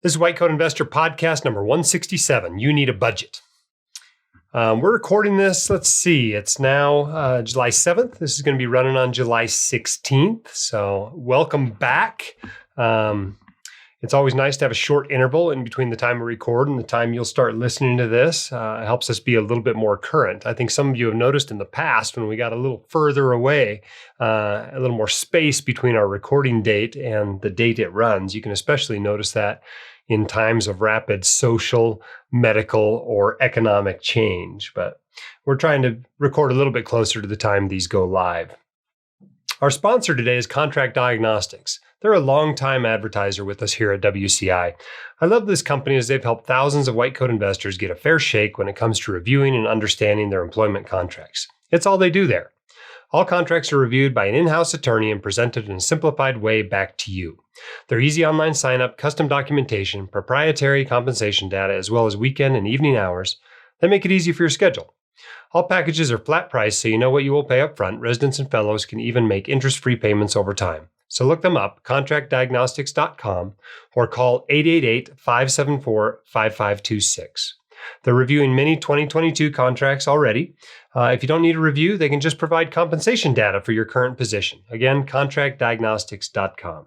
This is White Coat Investor podcast number 167. You need a budget. We're recording this. Let's see. It's now July 7th. This is going to be running on July 16th. So welcome back. It's always nice to have a short interval in between the time we record and the time you'll start listening to this. It helps us be a little bit more current. I think some of you have noticed in the past when we got a little further away, a little more space between our recording date and the date it runs. You can especially notice that in times of rapid social, medical, or economic change. But we're trying to record a little bit closer to the time these go live. Our sponsor today is Contract Diagnostics. They're a longtime advertiser with us here at WCI. I love this company as they've helped thousands of white coat investors get a fair shake when it comes to reviewing and understanding their employment contracts. It's all they do there. All contracts are reviewed by an in-house attorney and presented in a simplified way back to you. Their easy online sign-up, custom documentation, proprietary compensation data, as well as weekend and evening hours, they make it easy for your schedule. All packages are flat priced, so you know what you will pay up front. Residents and fellows can even make interest-free payments over time. So look them up, contractdiagnostics.com, or call 888-574-5526. They're reviewing many 2022 contracts already. If you don't need a review, they can just provide compensation data for your current position. Again, contractdiagnostics.com.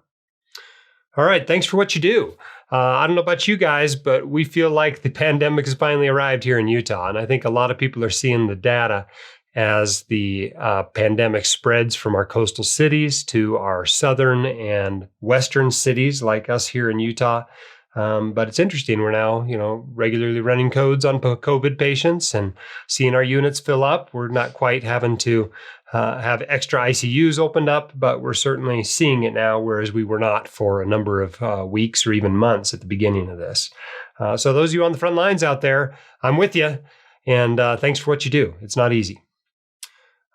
All right, thanks for what you do. I don't know about you guys, but we feel like the pandemic has finally arrived here in Utah. And I think a lot of people are seeing the data as the pandemic spreads from our coastal cities to our southern and western cities like us here in Utah. But it's interesting. We're now, regularly running codes on COVID patients and seeing our units fill up. We're not quite having to have extra ICUs opened up, but we're certainly seeing it now, whereas we were not for a number of weeks or even months at the beginning of this. So those of you on the front lines out there, I'm with you. And thanks for what you do. It's not easy.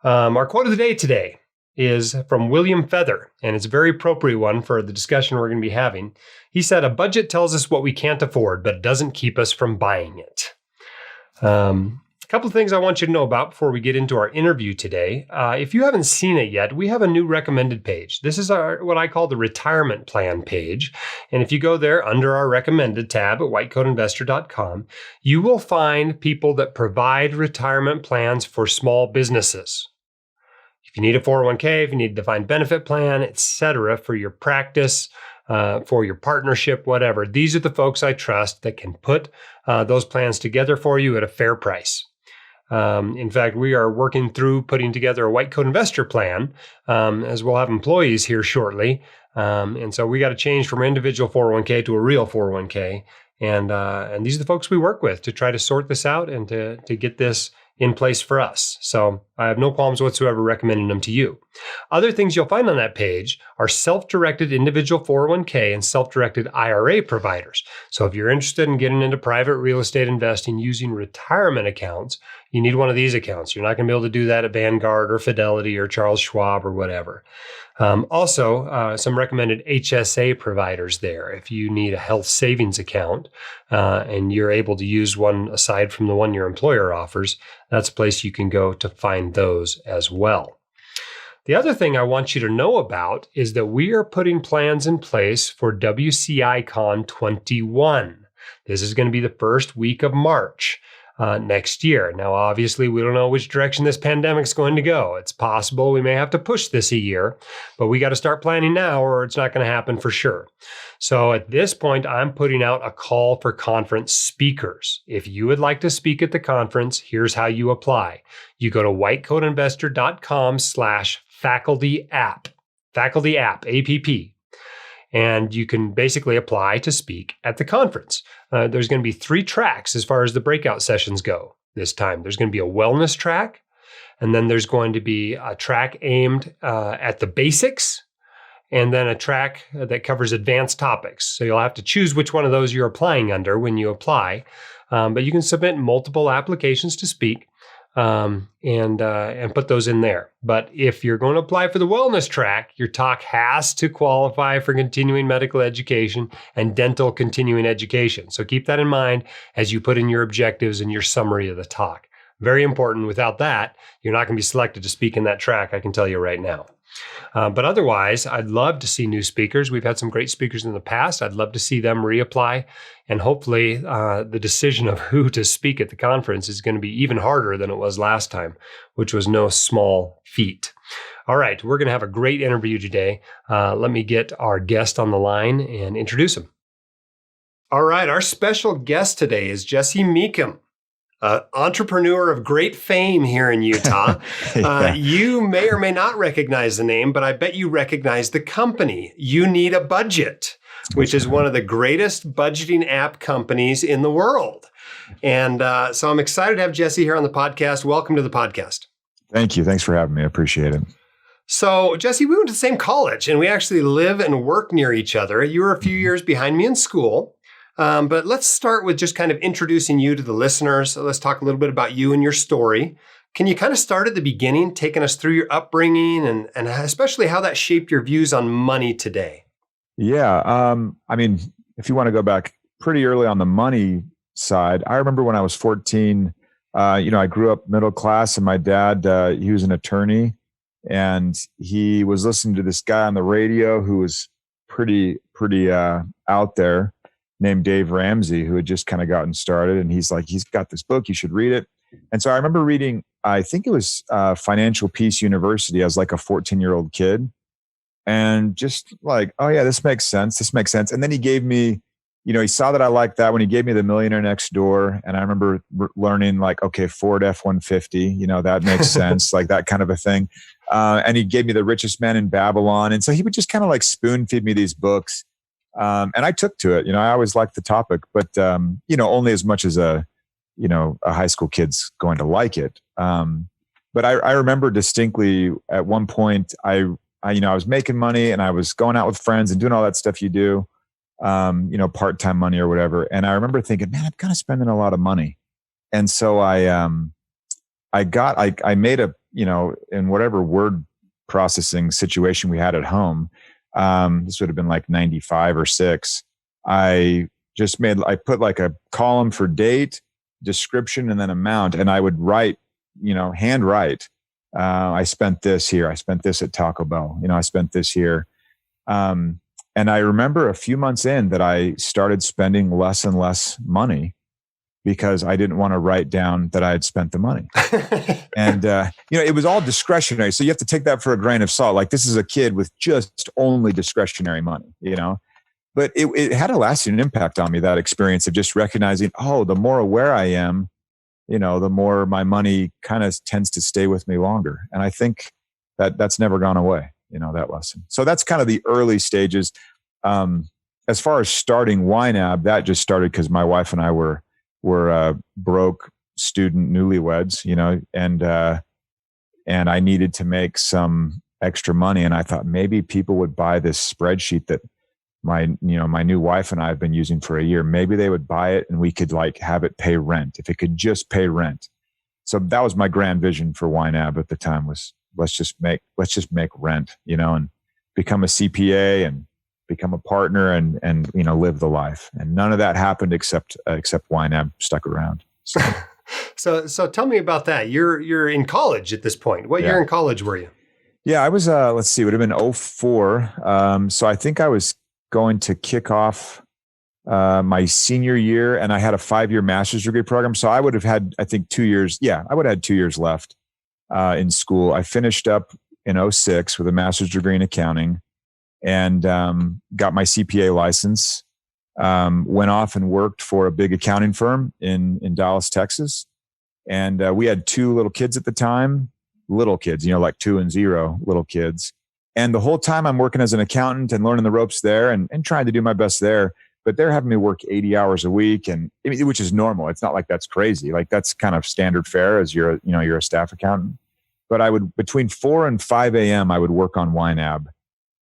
Our quote of the day today is from William Feather, and it's a very appropriate one for the discussion we're going to be having. He said, "A budget tells us what we can't afford, but it doesn't keep us from buying it." A couple of things I want you to know about before we get into our interview today. If you haven't seen it yet, we have a new recommended page. This is what I call the retirement plan page. And if you go there under our recommended tab at whitecoatinvestor.com, you will find people that provide retirement plans for small businesses. If you need a 401k, if you need a defined benefit plan, etc., for your practice, for your partnership, whatever, these are the folks I trust that can put those plans together for you at a fair price. In fact, we are working through putting together a white coat investor plan, as we'll have employees here shortly. And so we got to change from an individual 401k to a real 401k. And these are the folks we work with to try to sort this out and to get this in place for us. So I have no qualms whatsoever recommending them to you. Other things you'll find on that page are self-directed individual 401k and self-directed IRA providers. So if you're interested in getting into private real estate investing using retirement accounts, you need one of these accounts. You're not going to be able to do that at Vanguard or Fidelity or Charles Schwab or whatever. Also, some recommended HSA providers there. If you need a health savings account and you're able to use one aside from the one your employer offers, that's a place you can go to find those as well. The other thing I want you to know about is that we are putting plans in place for WCICon 21. This is going to be the first week of March. Next year. Now, obviously, we don't know which direction this pandemic is going to go. It's possible we may have to push this a year, but we got to start planning now or it's not going to happen for sure. So at this point, I'm putting out a call for conference speakers. If you would like to speak at the conference, here's how you apply. You go to whitecoatinvestor.com/faculty app, APP. And you can basically apply to speak at the conference. There's going to be 3 tracks as far as the breakout sessions go this time. There's going to be a wellness track, and then there's going to be a track aimed at the basics, and then a track that covers advanced topics. So you'll have to choose which one of those you're applying under when you apply. But you can submit multiple applications to speak. And put those in there. But if you're going to apply for the wellness track, your talk has to qualify for continuing medical education and dental continuing education. So keep that in mind as you put in your objectives and your summary of the talk. Very important. Without that, you're not going to be selected to speak in that track, I can tell you right now. But otherwise, I'd love to see new speakers. We've had some great speakers in the past. I'd love to see them reapply. And hopefully the decision of who to speak at the conference is going to be even harder than it was last time, which was no small feat. All right, we're going to have a great interview today. Let me get our guest on the line and introduce him. All right, our special guest today is Jesse Mecham, entrepreneur of great fame here in Utah. Yeah. You may or may not recognize the name, but I bet you recognize the company. You Need a Budget, which is one of the greatest budgeting app companies in the world. And so I'm excited to have Jesse here on the podcast. Welcome to the podcast. Thank you. Thanks for having me. I appreciate it. So, Jesse, we went to the same college and we actually live and work near each other. You were a few years behind me in school. But let's start with just kind of introducing you to the listeners. So let's talk a little bit about you and your story. Can you kind of start at the beginning, taking us through your upbringing and especially how that shaped your views on money today? Yeah. I mean, if you want to go back pretty early on the money side, I remember when I was 14, I grew up middle class and my dad, he was an attorney and he was listening to this guy on the radio who was pretty out there, named Dave Ramsey, who had just kind of gotten started. And he's like, he's got this book, you should read it. And so I remember reading, I think it was Financial Peace University as like a 14-year-old kid. And just like, oh yeah, this makes sense. This makes sense. And then he gave me, he saw that I liked that when he gave me The Millionaire Next Door. And I remember learning like, okay, Ford F-150, that makes sense, like that kind of a thing. And he gave me The Richest Man in Babylon. And so he would just kind of like spoon feed me these books. And I took to it. I always liked the topic, but only as much as a high school kid's going to like it. But I remember distinctly at one point, I was making money and I was going out with friends and doing all that stuff you do, part-time money or whatever. And I remember thinking, man, I'm kind of spending a lot of money. And so I made in whatever word processing situation we had at home. This would have been like 95 or 6. I put like a column for date, description, and then amount. And I would write, hand write. I spent this here. I spent this at Taco Bell. I spent this here. And I remember a few months in that I started spending less and less money because I didn't want to write down that I had spent the money. And, it was all discretionary. So you have to take that for a grain of salt. Like this is a kid with just only discretionary money, but it had a lasting impact on me, that experience of just recognizing, oh, the more aware I am, the more my money kind of tends to stay with me longer. And I think that's never gone away, that lesson. So that's kind of the early stages. As far as starting YNAB, that just started because my wife and I were broke student newlyweds, and I needed to make some extra money. And I thought maybe people would buy this spreadsheet that my new wife and I have been using for a year. Maybe they would buy it and we could like have it pay rent, if it could just pay rent. So that was my grand vision for YNAB at the time, was let's just make rent, and become a CPA and become a partner and live the life. And none of that happened except YNAB stuck around. So tell me about that. You're in college at this point. What year in college were you? Yeah, I was, let's see, it would have been 2004. So I think I was going to kick off my senior year, and I had a 5-year master's degree program. So I would have had, I think 2 years. Yeah, I would have had 2 years left in school. I finished up in 2006 with a master's degree in accounting and got my CPA license. Went off and worked for a big accounting firm in Dallas, Texas. And we had 2 little kids at the time, little kids, like 2 and 0 little kids. And the whole time I'm working as an accountant and learning the ropes there and trying to do my best there, but they're having me work 80 hours a week, which is normal. It's not like that's crazy. Like that's kind of standard fare as you're a staff accountant. But I would, between 4 and 5 a.m., I would work on YNAB.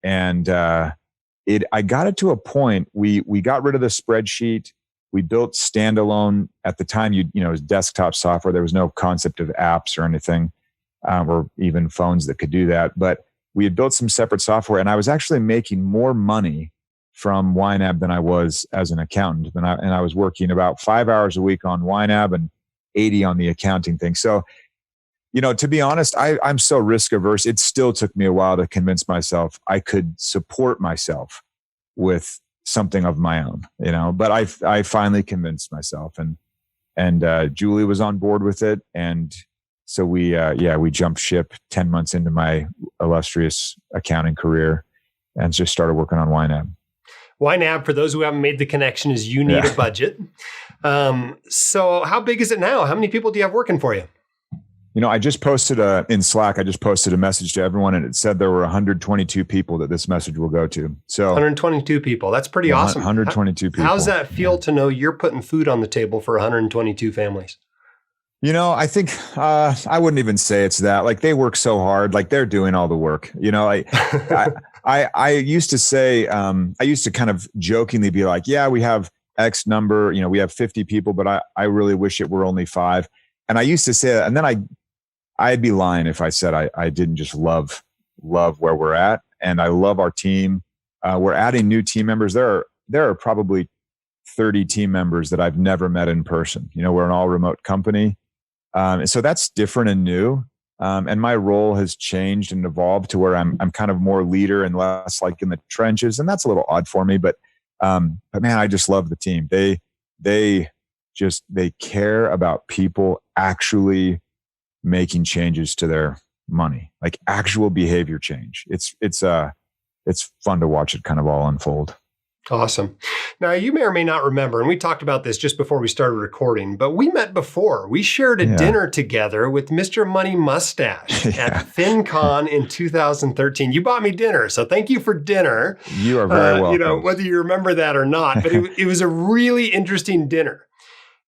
And I got it to a point, we got rid of the spreadsheet. We built standalone, at the time, it was desktop software. There was no concept of apps or anything, or even phones that could do that. But we had built some separate software, and I was actually making more money from YNAB than I was as an accountant. And I was working about 5 hours a week on YNAB and 80 on the accounting thing. So, to be honest, I'm so risk averse. It still took me a while to convince myself I could support myself with something of my own, but I finally convinced myself, and Julie was on board with it. And so we jumped ship 10 months into my illustrious accounting career and just started working on YNAB. YNAB, for those who haven't made the connection, is you need a budget. So how big is it now? How many people do you have working for you? I just posted in Slack, I just posted a message to everyone, and it said there were 122 people that this message will go to. So 122 people. That's pretty awesome. 122 people. How does that feel to know you're putting food on the table for 122 families? I think I wouldn't even say it's that. Like, they work so hard. Like, they're doing all the work. I used to say, I used to kind of jokingly be like, yeah, we have X number, we have 50 people, but I really wish it were only 5. And I used to say that, and then I'd be lying if I said I didn't just love where we're at. And I love our team. We're adding new team members. There are probably 30 team members that I've never met in person. We're an all remote company. So that's different and new. And my role has changed and evolved to where I'm kind of more leader and less like in the trenches. And that's a little odd for me, but man, I just love the team. They care about people actually making changes to their money, like actual behavior change. It's fun to watch it kind of all unfold. Awesome. Now, you may or may not remember, and we talked about this just before we started recording, but we met before. We shared a dinner together with Mr. Money Mustache at FinCon in 2013. You bought me dinner, so thank you for dinner. You are very welcome. Whether you remember that or not, but it was a really interesting dinner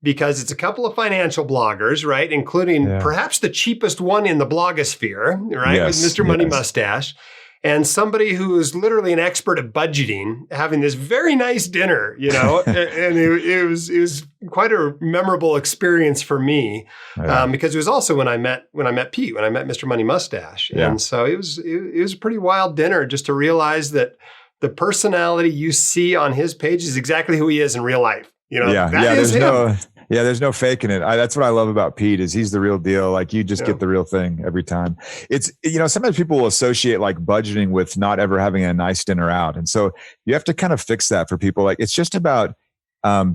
because it's a couple of financial bloggers, right, including perhaps the cheapest one in the blogosphere, right, yes, with Mr. Money Mustache. And somebody who is literally an expert at budgeting, having this very nice dinner, and it was quite a memorable experience for me, because it was also when I met Pete, when I met Mr. Money Mustache, and so it was a pretty wild dinner just to realize that the personality you see on his page is exactly who he is in real life. That is him. There's no faking it. That's what I love about Pete is he's the real deal. Like, you just get the real thing every time. It's, sometimes people will associate like budgeting with not ever having a nice dinner out. And so you have to kind of fix that for people. Like, it's just about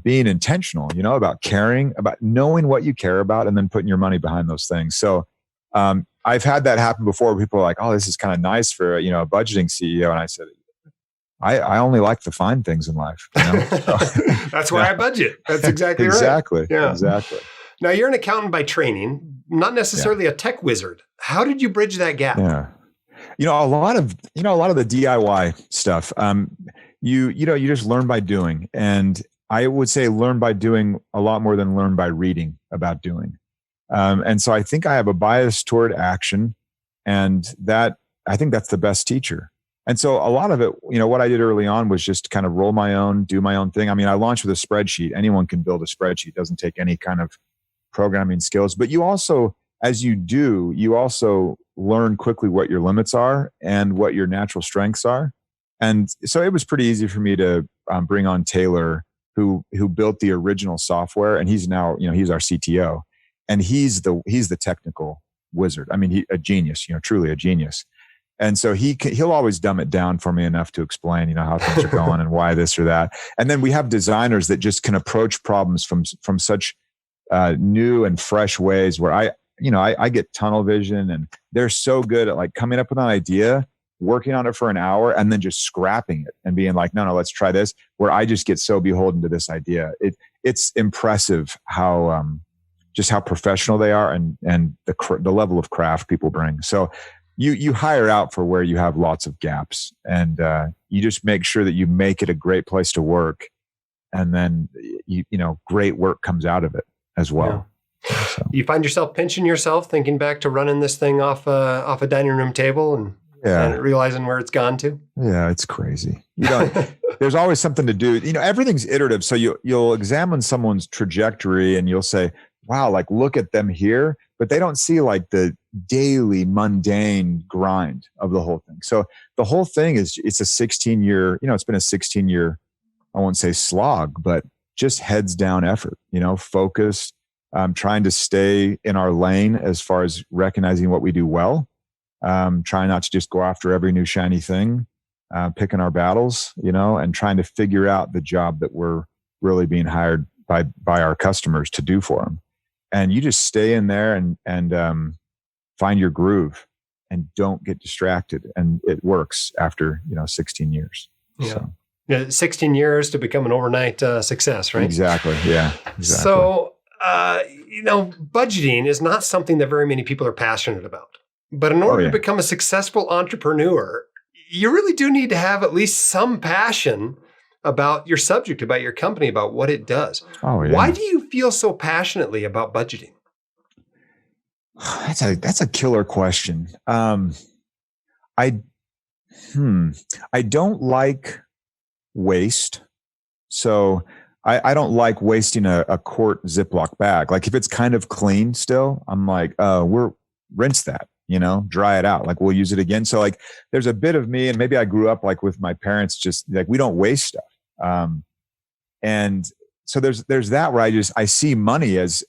being intentional, about caring, about knowing what you care about and then putting your money behind those things. So I've had that happen before where people are like, oh, this is kind of nice for, a budgeting CEO. And I said, I only like the fine things in life. So, that's why I budget. That's exactly right. Exactly. Yeah. Exactly. Now, you're an accountant by training, not necessarily a tech wizard. How did you bridge that gap? Yeah. A lot of the DIY stuff. You just learn by doing, and I would say learn by doing a lot more than learn by reading about doing. And so I think I have a bias toward action, and that I think that's the best teacher. And so a lot of it, what I did early on was just kind of roll my own, do my own thing. I mean, I launched with a spreadsheet. Anyone can build a spreadsheet. It doesn't take any kind of programming skills. But you also, as you do, you also learn quickly what your limits are and what your natural strengths are. And so it was pretty easy for me to bring on Taylor, who built the original software. And he's now, he's our CTO. And he's the technical wizard. I mean, a genius, truly a genius. And so he'll always dumb it down for me enough to explain, how things are going and why this or that. And then we have designers that just can approach problems from such new and fresh ways where I get tunnel vision, and they're so good at like coming up with an idea, working on it for an hour, and then just scrapping it and being like, no, let's try this. Where I just get so beholden to this idea. It's impressive how professional they are and the level of craft people bring. So you hire out for where you have lots of gaps, and you just make sure that you make it a great place to work, and then great work comes out of it as well. Yeah. So. You find yourself pinching yourself, thinking back to running this thing off a dining room table and realizing where it's gone to. Yeah, it's crazy. There's always something to do. Everything's iterative. So you'll examine someone's trajectory and you'll say, wow, like look at them here, but they don't see like the daily mundane grind of the whole thing. So the whole thing it's a 16-year, it's been a 16-year, I won't say slog, but just heads down effort, focused, trying to stay in our lane as far as recognizing what we do well, trying not to just go after every new shiny thing, picking our battles, and trying to figure out the job that we're really being hired by our customers to do for them. And you just stay in there and find your groove and don't get distracted. And it works after, 16 years. Yeah. So. Yeah, 16 years to become an overnight success, right? Exactly. Yeah. Exactly. So, budgeting is not something that very many people are passionate about. But in order to become a successful entrepreneur, you really do need to have at least some passion about your subject, about your company, about what it does. Oh, yeah. Why do you feel so passionately about budgeting? That's a killer question. I don't like waste. So I don't like wasting a quart Ziploc bag. Like if it's kind of clean still, I'm like, rinse that, dry it out. Like we'll use it again. So like there's a bit of me, and maybe I grew up like with my parents, just like we don't waste stuff. And so there's that where I see money as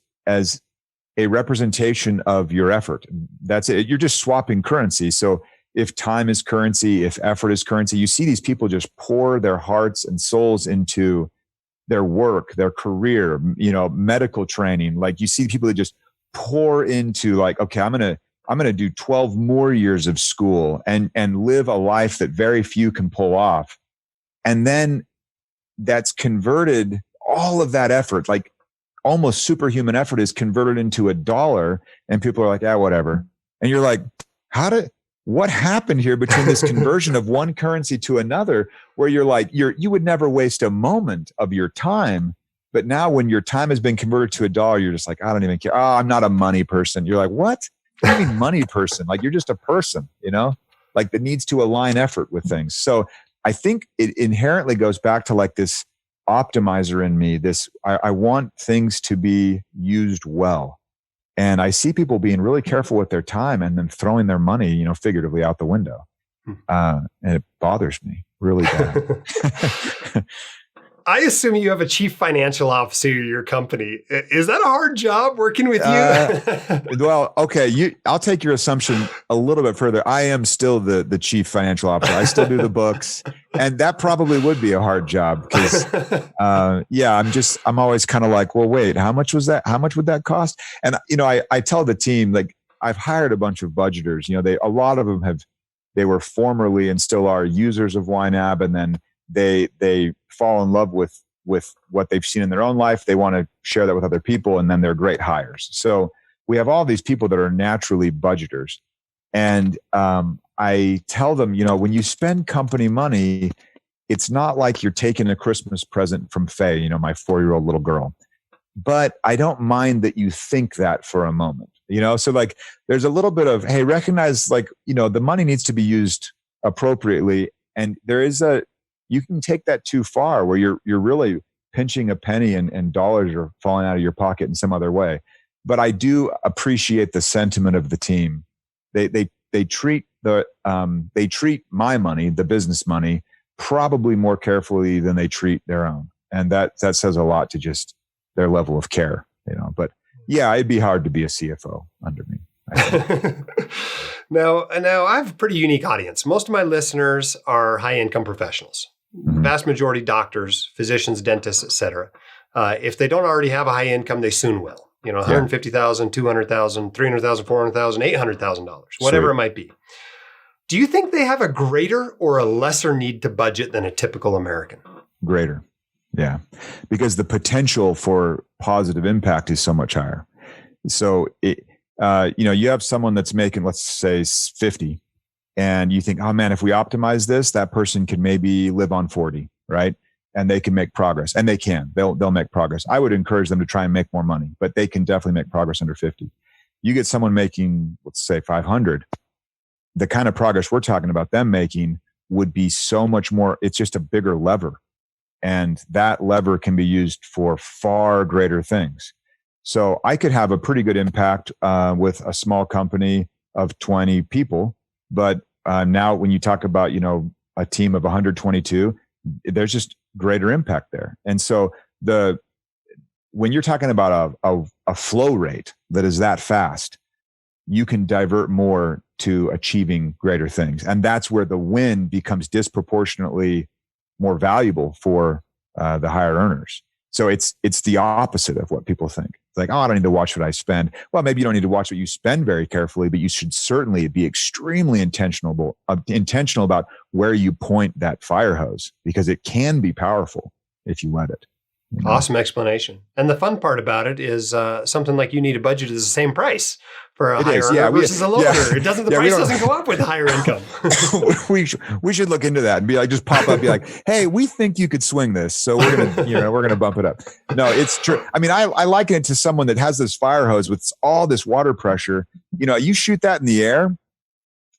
a representation of your effort. That's it. You're just swapping currency. So if time is currency, if effort is currency, you see these people just pour their hearts and souls into their work, their career, medical training. Like you see people that just pour into like, okay, I'm going to do 12 more years of school and live a life that very few can pull off. And then that's converted, all of that effort, like almost superhuman effort, is converted into $1, and people are like, whatever. And you're like, what happened here between this conversion of one currency to another, where you're like, you would never waste a moment of your time. But now when your time has been converted to $1, you're just like, I don't even care. Oh, I'm not a money person. You're like, what? What do you mean money person? Like you're just a person, like that needs to align effort with things. So I think it inherently goes back to like this optimizer in me. I want things to be used well. And I see people being really careful with their time and then throwing their money, figuratively out the window. And it bothers me really bad. I assume you have a chief financial officer at your company. Is that a hard job working with you? Well, okay. I'll take your assumption a little bit further. I am still the chief financial officer. I still do the books, and that probably would be a hard job because, I'm always kind of like, well, wait, how much was that? How much would that cost? And, I tell the team, like I've hired a bunch of budgeters, a lot of them they were formerly and still are users of YNAB, and then they fall in love with what they've seen in their own life. They want to share that with other people, and then they're great hires. So we have all these people that are naturally budgeters. And I tell them, when you spend company money, it's not like you're taking a Christmas present from Faye, my 4-year-old little girl. But I don't mind that you think that for a moment, so like there's a little bit of, hey, recognize like, the money needs to be used appropriately. And you can take that too far where you're really pinching a penny and dollars are falling out of your pocket in some other way. But I do appreciate the sentiment of the team. They treat my money, the business money, probably more carefully than they treat their own. And that says a lot to just their level of care, but yeah, it'd be hard to be a CFO under me. Now I have a pretty unique audience. Most of my listeners are high income professionals. Mm-hmm. Vast majority doctors, physicians, dentists, etc. If they don't already have a high income, they soon will. $150,000, $200,000, $300,000, $400,000, $800,000, whatever it might be. Do you think they have a greater or a lesser need to budget than a typical American? Greater, yeah, because the potential for positive impact is so much higher. So you have someone that's making, let's say, 50. And you think, oh man, if we optimize this, that person can maybe live on 40, right? And they can make progress, and they can. They'll make progress. I would encourage them to try and make more money, but they can definitely make progress under 50. You get someone making, let's say, 500. The kind of progress we're talking about them making would be so much more. It's just a bigger lever, and that lever can be used for far greater things. So I could have a pretty good impact with a small company of 20 people. But now when you talk about, a team of 122, there's just greater impact there. And so when you're talking about a flow rate that is that fast, you can divert more to achieving greater things. And that's where the win becomes disproportionately more valuable for the higher earners. So it's the opposite of what people think. It's like, oh, I don't need to watch what I spend. Well, maybe you don't need to watch what you spend very carefully, but you should certainly be extremely intentional about where you point that fire hose, because it can be powerful if you let it. You know? Awesome explanation. And the fun part about it is something like you need a budget is the same price for a higher earner versus a low earner. It doesn't. The price doesn't go up with higher income. we should look into that and be like, just pop up, be like, hey, we think you could swing this, so we're gonna bump it up. No, it's true. I mean, I liken it to someone that has this fire hose with all this water pressure. You shoot that in the air,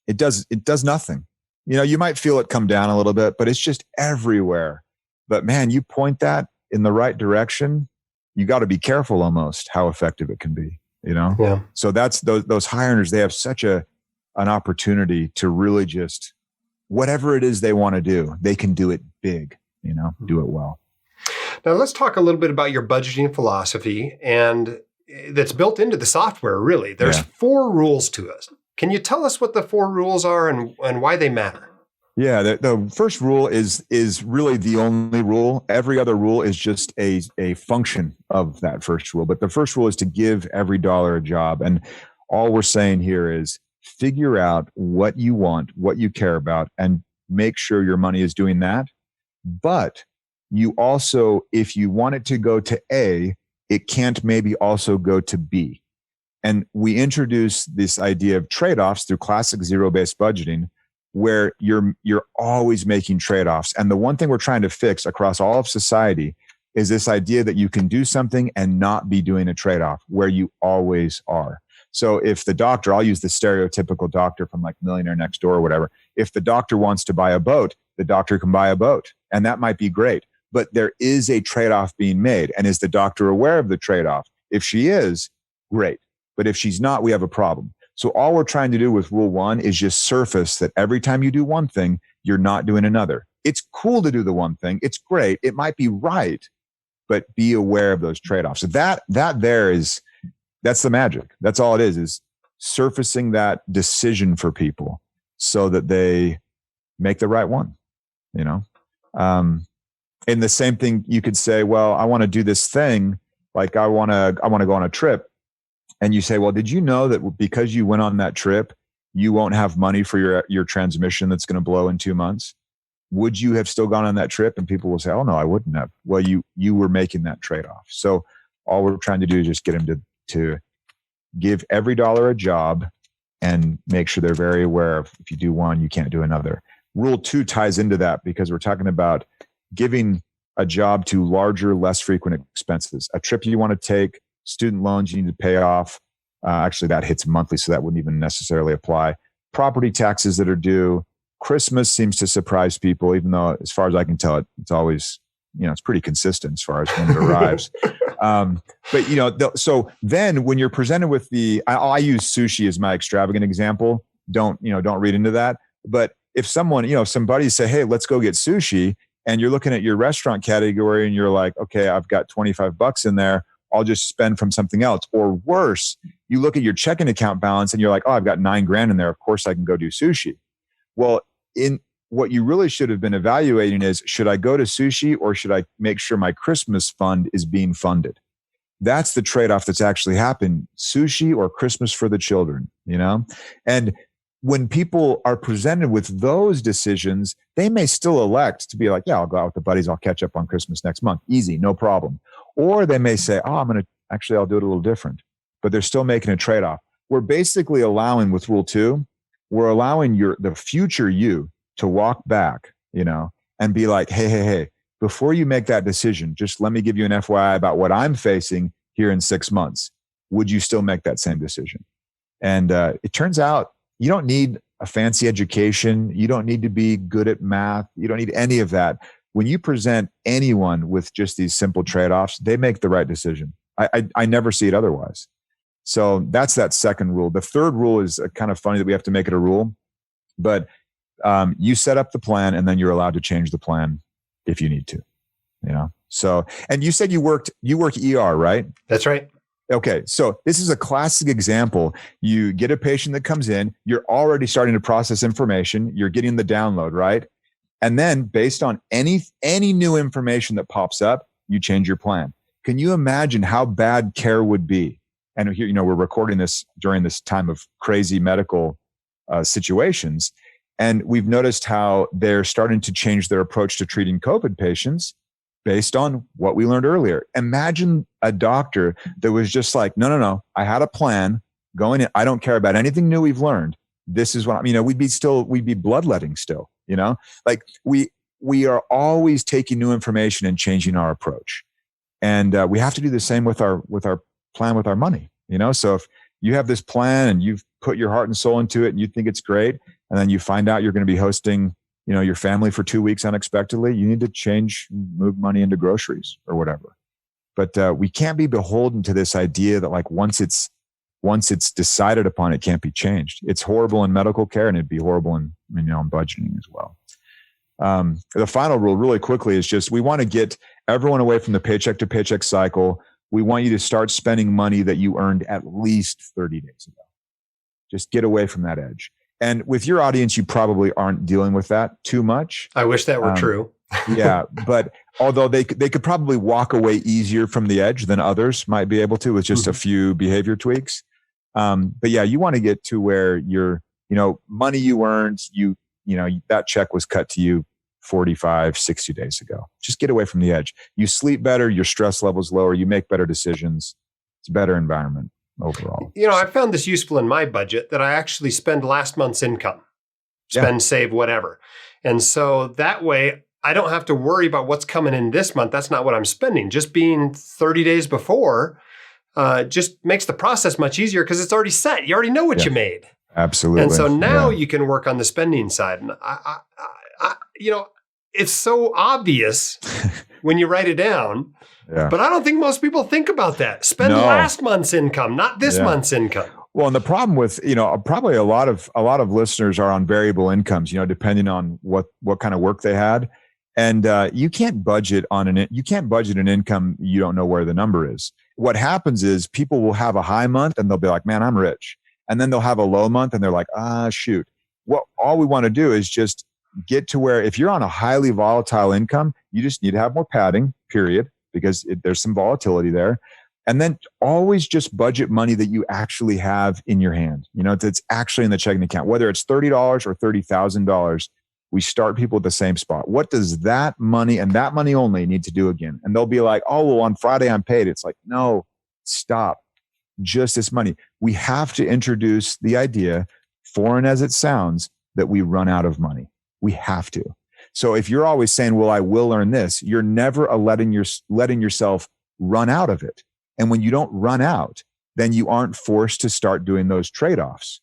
it does nothing. You might feel it come down a little bit, but it's just everywhere. But man, you point that in the right direction, you got to be careful almost how effective it can be, Yeah. So that's those high earners, they have such an opportunity to really just, whatever it is they want to do, they can do it big, do it well. Now let's talk a little bit about your budgeting philosophy, and that's built into the software, really. There's 4 rules to it. Can you tell us what the 4 rules are and why they matter? Yeah, the first rule is really the only rule. Every other rule is just a function of that first rule. But the first rule is to give every dollar a job. And all we're saying here is figure out what you want, what you care about, and make sure your money is doing that. But you also, if you want it to go to A, it can't maybe also go to B. And we introduce this idea of trade-offs through classic zero-based budgeting, where you're always making trade-offs. And the one thing we're trying to fix across all of society is this idea that you can do something and not be doing a trade-off, where you always are. So if the doctor, I'll use the stereotypical doctor from like Millionaire Next Door or whatever, if the doctor wants to buy a boat, the doctor can buy a boat. And that might be great. But there is a trade-off being made. And is the doctor aware of the trade-off? If she is, great. But if she's not, we have a problem. So all we're trying to do with rule 1 is just surface that every time you do one thing, you're not doing another. It's cool to do the one thing. It's great. It might be right, but be aware of those trade-offs. So that's the magic. That's all it is surfacing that decision for people so that they make the right one, And the same thing, you could say, well, I want to do this thing. Like I want to go on a trip. And you say, well, did you know that because you went on that trip, you won't have money for your transmission that's going to blow in 2 months? Would you have still gone on that trip? And people will say, oh, no, I wouldn't have. Well, you were making that trade-off. So all we're trying to do is just get them to give every dollar a job and make sure they're very aware of, if you do one, you can't do another. Rule 2 ties into that, because we're talking about giving a job to larger, less frequent expenses. A trip you want to take, student loans you need to pay off. Actually, that hits monthly, so that wouldn't even necessarily apply. Property taxes that are due. Christmas seems to surprise people, even though, as far as I can tell, it's always, it's pretty consistent as far as when it arrives. But so then when you're presented with I use sushi as my extravagant example. Don't read into that. But if someone, if somebody say, hey, let's go get sushi, and you're looking at your restaurant category and you're like, okay, I've got $25 in there, I'll just spend from something else. Or worse, you look at your checking account balance and you're like, oh, I've got $9,000 in there. Of course I can go do sushi. Well, in what you really should have been evaluating is, should I go to sushi or should I make sure my Christmas fund is being funded? That's the trade-off that's actually happened. Sushi or Christmas for the children, And when people are presented with those decisions, they may still elect to be like, yeah, I'll go out with the buddies. I'll catch up on Christmas next month. Easy, no problem. Or they may say, oh, I'll do it a little different. But they're still making a trade-off. We're basically allowing, with rule 2, we're allowing the future you to walk back, and be like, hey, before you make that decision, just let me give you an FYI about what I'm facing here in 6 months. Would you still make that same decision? And it turns out you don't need a fancy education. You don't need to be good at math. You don't need any of that. When you present anyone with just these simple trade-offs, they make the right decision. I never see it otherwise. So that's that second rule. The third rule is kind of funny that we have to make it a rule, but you set up the plan and then you're allowed to change the plan if you need to, So, and you said you work ER, right? That's right. Okay. So this is a classic example. You get a patient that comes in, you're already starting to process information. You're getting the download, right? And then based on any new information that pops up, you change your plan. Can you imagine how bad care would be? And here, we're recording this during this time of crazy medical situations. And we've noticed how they're starting to change their approach to treating COVID patients based on what we learned earlier. Imagine a doctor that was just like, no, I had a plan going in. I don't care about anything new we've learned. This is what, we'd be bloodletting still, like we are always taking new information and changing our approach. And we have to do the same with our plan with our money, So if you have this plan and you've put your heart and soul into it and you think it's great, and then you find out you're going to be hosting, your family for 2 weeks unexpectedly, you need to move money into groceries or whatever. But we can't be beholden to this idea that like once it's decided upon, it can't be changed. It's horrible in medical care, and it'd be horrible in budgeting as well. The final rule really quickly is just, we want to get everyone away from the paycheck to paycheck cycle. We want you to start spending money that you earned at least 30 days ago. Just get away from that edge. And with your audience, you probably aren't dealing with that too much. I wish that were true. Yeah. But although they could probably walk away easier from the edge than others might be able to with just a few behavior tweaks. But yeah, you want to get to where you're, money you earned, that check was cut to you 45, 60 days ago. Just get away from the edge. You sleep better, your stress level's lower, you make better decisions. It's a better environment overall. I found this useful in my budget that I actually spend last month's income, save, whatever. And so that way I don't have to worry about what's coming in this month. That's not what I'm spending. Just being 30 days before just makes the process much easier because it's already set. You already know what you made. Absolutely. And so now you can work on the spending side. And I it's so obvious when you write it down, but I don't think most people think about that. Spend last month's income, not this month's income. Well, and the problem with, probably a lot of listeners are on variable incomes, depending on what kind of work they had. And you can't budget an income you don't know where the number is. What happens is people will have a high month and they'll be like, man, I'm rich. And then they'll have a low month and they're like, shoot. All we want to do is just get to where if you're on a highly volatile income, you just need to have more padding, period, because there's some volatility there. And then always just budget money that you actually have in your hand. It's actually in the checking account, whether it's $30 or $30,000. We start people at the same spot. What does that money and that money only need to do again? And they'll be like, oh, well, on Friday I'm paid. It's like, no, stop. Just this money. We have to introduce the idea, foreign as it sounds, that we run out of money. We have to. So if you're always saying, well, I will earn this, you're never letting yourself run out of it. And when you don't run out, then you aren't forced to start doing those trade-offs.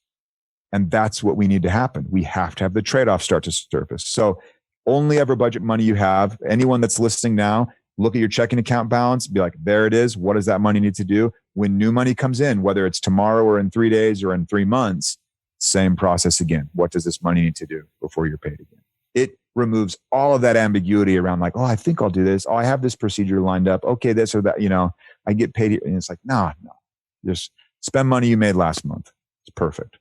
And that's what we need to happen. We have to have the trade-offs start to surface. So only ever budget money you have. Anyone that's listening now, look at your checking account balance, be like, there it is. What does that money need to do? When new money comes in, whether it's tomorrow or in 3 days or in 3 months, same process again. What does this money need to do before you're paid again? It removes all of that ambiguity around like, oh, I think I'll do this. Oh, I have this procedure lined up. Okay, this or that, I get paid. And it's like, no. Just spend money you made last month. It's perfect.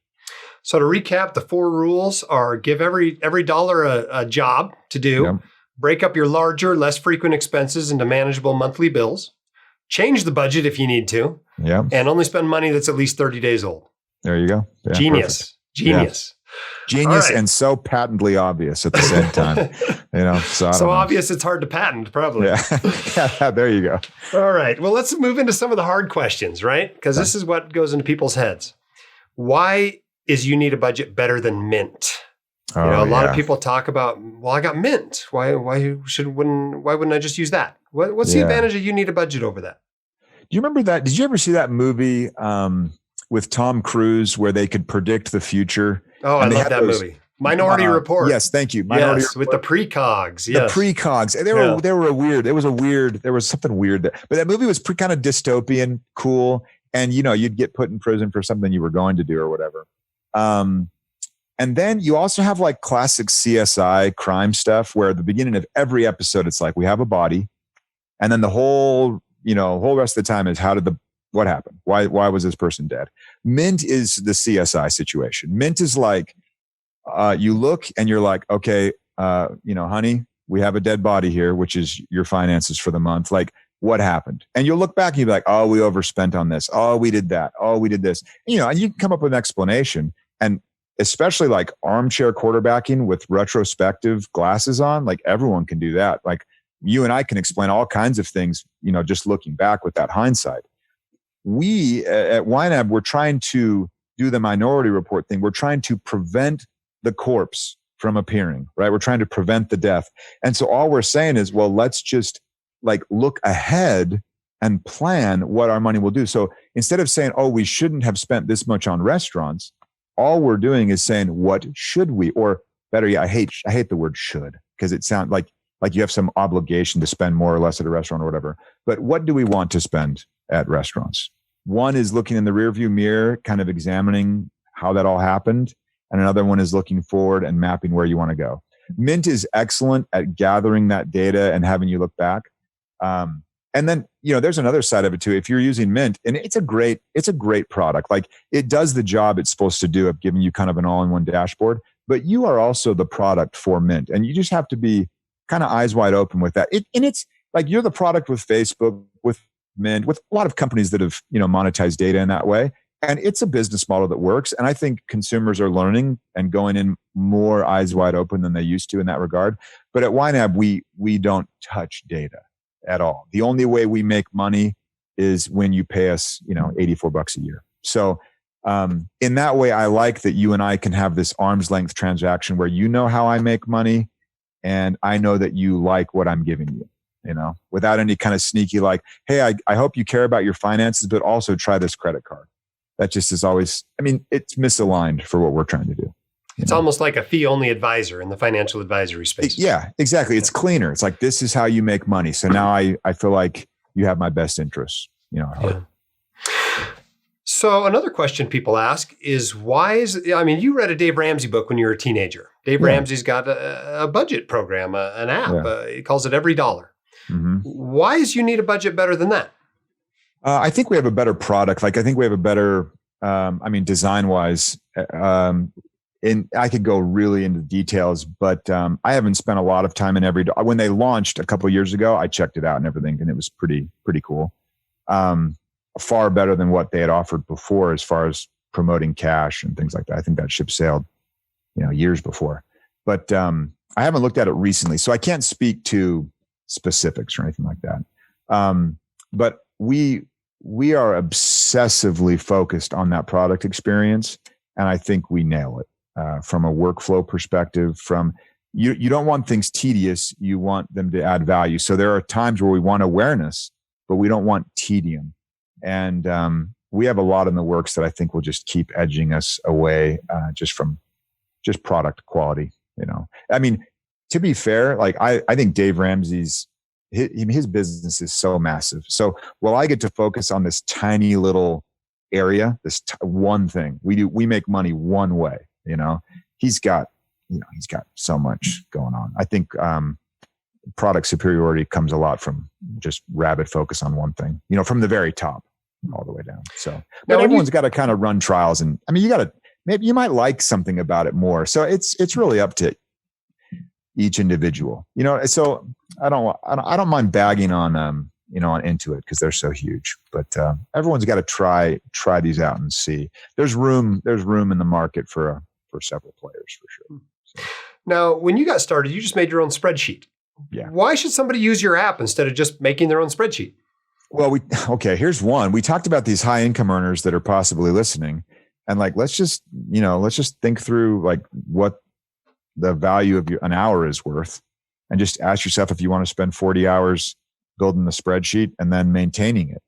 So to recap, the 4 rules are: give every dollar a job to do, break up your larger, less frequent expenses into manageable monthly bills, change the budget if you need to, and only spend money that's at least 30 days old. There you go. Yeah, Genius. Perfect. Genius. Yeah. Genius and so patently obvious at the same time. So obvious it's hard to patent, probably. Yeah, there you go. All right. Well, let's move into some of the hard questions, right? Because this is what goes into people's heads. Why is You Need a Budget better than Mint? A lot of people talk about, well, I got Mint. Why wouldn't I just use that? What's the advantage of You Need a Budget over that? Do you remember that? Did you ever see that movie with Tom Cruise where they could predict the future? Oh, I love that movie. Minority Report. Yes, thank you. Minority Report. With the precogs. Yes. The precogs. They were weird. There was something weird there. But that movie was kind of dystopian, cool. And, you'd get put in prison for something you were going to do or whatever. And then you also have like classic CSI crime stuff where at the beginning of every episode, it's like, we have a body And then the whole rest of the time is what happened? Why was this person dead? Mint is the CSI situation. Mint is like, you look and you're like, okay, honey, we have a dead body here, which is your finances for the month. Like, what happened? And you'll look back and you'll be like, oh, we overspent on this. Oh, we did that. Oh, we did this. And you can come up with an explanation. And especially like armchair quarterbacking with retrospective glasses on, like everyone can do that. Like you and I can explain all kinds of things, just looking back with that hindsight. We at YNAB, we're trying to do the Minority Report thing. We're trying to prevent the corpse from appearing, right? We're trying to prevent the death. And so all we're saying is, well, let's just like look ahead and plan what our money will do. So instead of saying, oh, we shouldn't have spent this much on restaurants, all we're doing is saying, what should we? Or better yet, I hate the word should, because it sounds like you have some obligation to spend more or less at a restaurant or whatever. But what do we want to spend at restaurants? One is looking in the rearview mirror, kind of examining how that all happened. And another one is looking forward and mapping where you want to go. Mint is excellent at gathering that data and having you look back. And then, there's another side of it too. If you're using Mint, and it's a great product. Like it does the job it's supposed to do of giving you kind of an all-in-one dashboard, but you are also the product for Mint. And you just have to be kind of eyes wide open with that. And it's like, you're the product with Facebook, with Mint, with a lot of companies that have, monetized data in that way. And it's a business model that works. And I think consumers are learning and going in more eyes wide open than they used to in that regard. But at YNAB, we don't touch data at all. The only way we make money is when you pay us, $84 a year. So in that way, I like that you and I can have this arm's length transaction where you know how I make money and I know that you like what I'm giving you. Without any kind of sneaky like, hey, I hope you care about your finances, but also try this credit card. That just is always, it's misaligned for what we're trying to do. It's almost like a fee-only advisor in the financial advisory space. Yeah, exactly. It's cleaner. It's like, this is how you make money. So now I feel like you have my best interests, at heart. Yeah. So another question people ask is you read a Dave Ramsey book when you were a teenager. Dave Ramsey's got a budget program, an app. He calls it Every Dollar. Mm-hmm. Why is you need a budget better than that? I think we have a better product. Like I think we have a better, design wise, and I could go really into details, but I haven't spent a lot of time in when they launched a couple of years ago, I checked it out and everything, and it was pretty cool. Far better than what they had offered before as far as promoting cash and things like that. I think that ship sailed, years before, but I haven't looked at it recently, so I can't speak to specifics or anything like that. But we are obsessively focused on that product experience, and I think we nail it from a workflow perspective. From you don't want things tedious, you want them to add value. So there are times where we want awareness, but we don't want tedium. And we have a lot in the works that I think will just keep edging us away from product quality. To be fair, like I think Dave Ramsey's his business is so massive. So while I get to focus on this tiny little area, this one thing we make money one way. He's got so much going on. I think product superiority comes a lot from just rabid focus on one thing. From the very top all the way down. So, but everyone's got to kind of run trials, and maybe you might like something about it more. So it's really up to each individual. So I don't mind bagging on on Intuit because they're so huge, but everyone's got to try these out and see. There's room in the market for several players for sure. So. Now, when you got started, you just made your own spreadsheet. Yeah. Why should somebody use your app instead of just making their own spreadsheet? Well, here's one. We talked about these high income earners that are possibly listening, and like let's just think through like what the value of an hour is worth, and just ask yourself if you want to spend 40 hours building the spreadsheet and then maintaining it,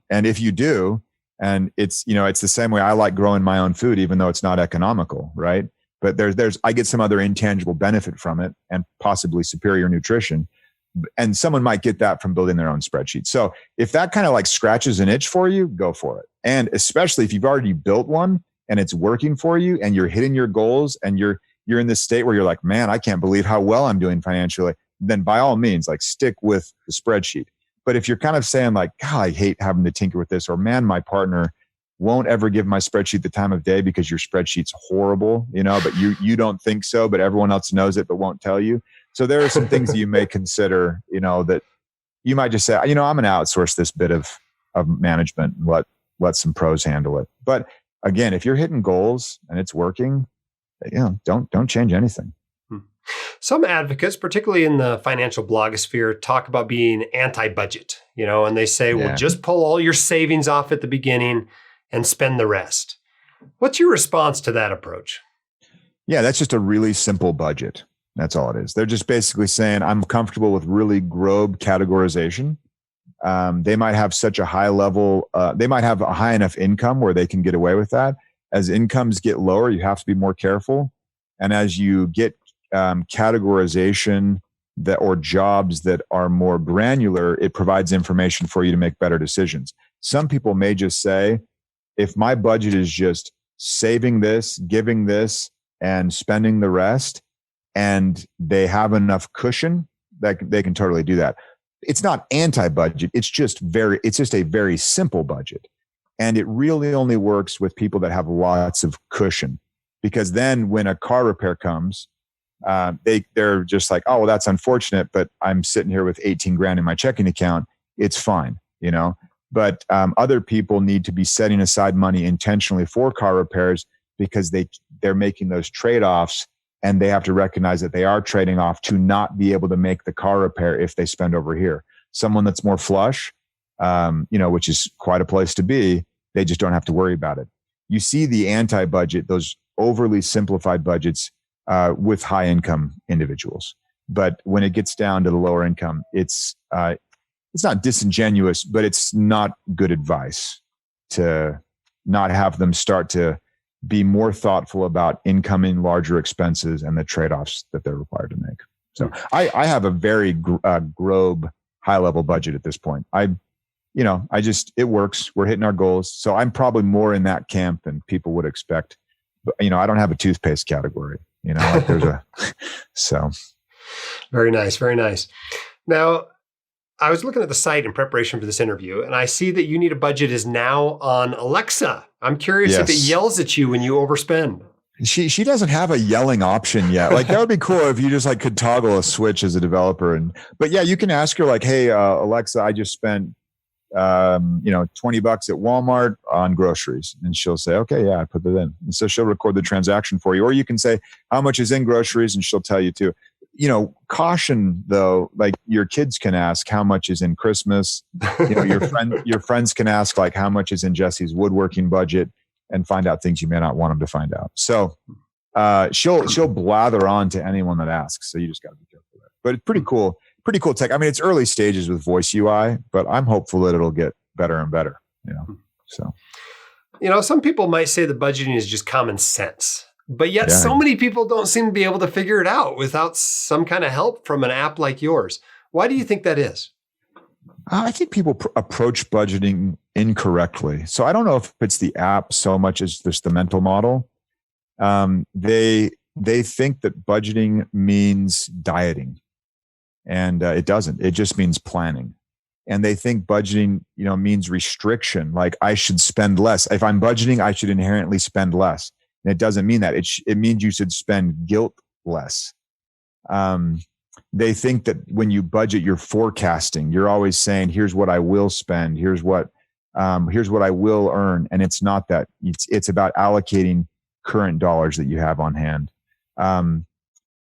and if you do, and it's the same way I like growing my own food, even though it's not economical, right? But I get some other intangible benefit from it and possibly superior nutrition. And someone might get that from building their own spreadsheet. So if that kind of like scratches an itch for you, go for it. And especially if you've already built one and it's working for you and you're hitting your goals and you're in this state where you're like, man, I can't believe how well I'm doing financially, then by all means, like stick with the spreadsheet. But if you're kind of saying like, God, I hate having to tinker with this, or man, my partner won't ever give my spreadsheet the time of day because your spreadsheet's horrible, but you don't think so, but everyone else knows it, but won't tell you. So there are some things that you may consider, that you might just say, I'm going to outsource this bit of management and let some pros handle it. But again, if you're hitting goals and it's working, don't change anything. Some advocates, particularly in the financial blogosphere, talk about being anti-budget, and they say, well, just pull all your savings off at the beginning and spend the rest. What's your response to that approach? Yeah, that's just a really simple budget. That's all it is. They're just basically saying, I'm comfortable with really grobe categorization. They might have such a high level, they might have a high enough income where they can get away with that. As incomes get lower, you have to be more careful. And as you get categorization or jobs that are more granular, it provides information for you to make better decisions. Some people may just say, if my budget is just saving this, giving this, and spending the rest, and they have enough cushion, that they can totally do that. It's not anti-budget. It's just a very simple budget. And it really only works with people that have lots of cushion, because then when a car repair comes, they're just like, oh, well, that's unfortunate, but I'm sitting here with 18 grand in my checking account. It's fine, But other people need to be setting aside money intentionally for car repairs, because they're making those trade-offs, and they have to recognize that they are trading off to not be able to make the car repair if they spend over here. Someone that's more flush, which is quite a place to be, they just don't have to worry about it. You see the anti-budget, those overly simplified budgets with high income individuals. But when it gets down to the lower income, it's not disingenuous, but it's not good advice to not have them start to be more thoughtful about incoming larger expenses and the trade-offs that they're required to make. So I have a very grobe high level budget at this point. It works. We're hitting our goals. So I'm probably more in that camp than people would expect. But, I don't have a toothpaste category, so. Very nice. Very nice. Now, I was looking at the site in preparation for this interview, and I see that You Need a Budget is now on Alexa. I'm curious if it yells at you when you overspend. She doesn't have a yelling option yet. Like, that would be cool if you just could toggle a switch as a developer. But yeah, you can ask her like, hey, Alexa, I just spent $20 at Walmart on groceries. And she'll say, okay, yeah, I put that in. And so she'll record the transaction for you. Or you can say how much is in groceries, and she'll tell you too. Caution though, like your kids can ask how much is in Christmas. Your friends can ask like how much is in Jesse's woodworking budget, and find out things you may not want them to find out. So she'll blather on to anyone that asks. So you just got to be careful there. But it's pretty cool tech. I mean, it's early stages with voice UI, but I'm hopeful that it'll get better and better. So some people might say the budgeting is just common sense. But yet so many people don't seem to be able to figure it out without some kind of help from an app like yours. Why do you think that is? I think people approach budgeting incorrectly. So I don't know if it's the app so much as just the mental model. They think that budgeting means dieting, and it doesn't. It just means planning. And they think budgeting, means restriction. Like I should spend less. If I'm budgeting, I should inherently spend less. And it doesn't mean that. It means you should spend guilt less. They think that when you budget, you're forecasting. You're always saying, "Here's what I will spend. Here's what I will earn." And it's not that. It's about allocating current dollars that you have on hand.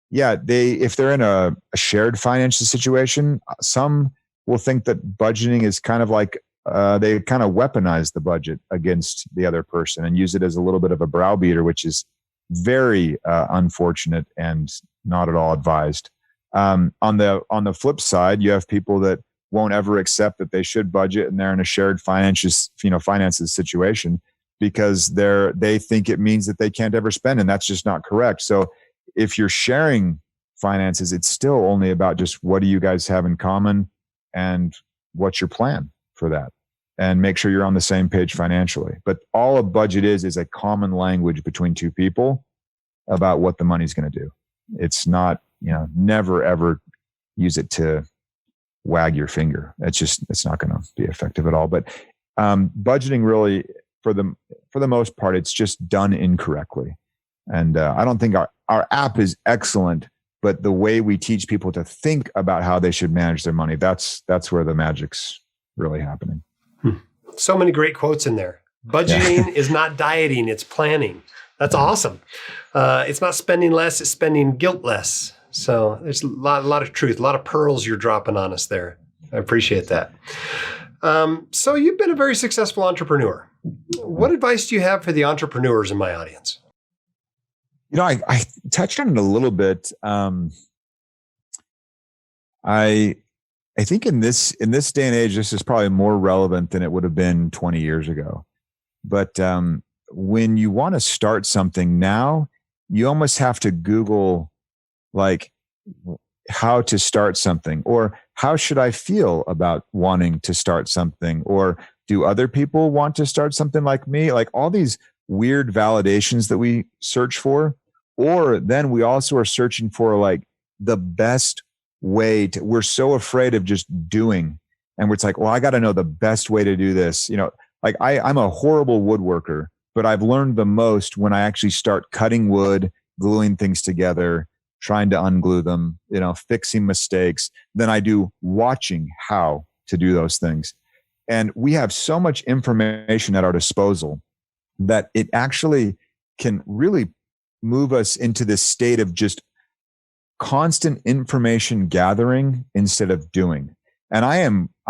If they're in a shared financial situation, some will think that budgeting is kind of like. They kind of weaponize the budget against the other person and use it as a little bit of a browbeater, which is very unfortunate and not at all advised. On the flip side, you have people that won't ever accept that they should budget, and they're in a shared finances situation because they think it means that they can't ever spend, and that's just not correct. So if you're sharing finances, it's still only about just what do you guys have in common and what's your plan for that, and make sure you're on the same page financially. But all a budget is a common language between two people about what the money's going to do. It's not, never ever use it to wag your finger. It's not going to be effective at all. But budgeting really, for the most part, it's just done incorrectly. And I don't think our app is excellent, but the way we teach people to think about how they should manage their money, that's where the magic's really happening. So many great quotes in there. Budgeting is not dieting, it's planning. That's awesome. It's not spending less, it's spending guilt less. So there's a lot of truth, a lot of pearls you're dropping on us there. I appreciate that. So you've been a very successful entrepreneur. What advice do you have for the entrepreneurs in my audience? I touched on it a little bit. I think in this day and age, this is probably more relevant than it would have been 20 years ago. But when you want to start something now, you almost have to Google like how to start something, or how should I feel about wanting to start something, or do other people want to start something like me? Like all these weird validations that we search for. Or then we also are searching for like the best way to, we're so afraid of just doing. And it's like, well, I got to know the best way to do this. Like I'm a horrible woodworker, but I've learned the most when I actually start cutting wood, gluing things together, trying to unglue them, fixing mistakes, than I do watching how to do those things. And we have so much information at our disposal that it actually can really move us into this state of just constant information gathering instead of doing. And I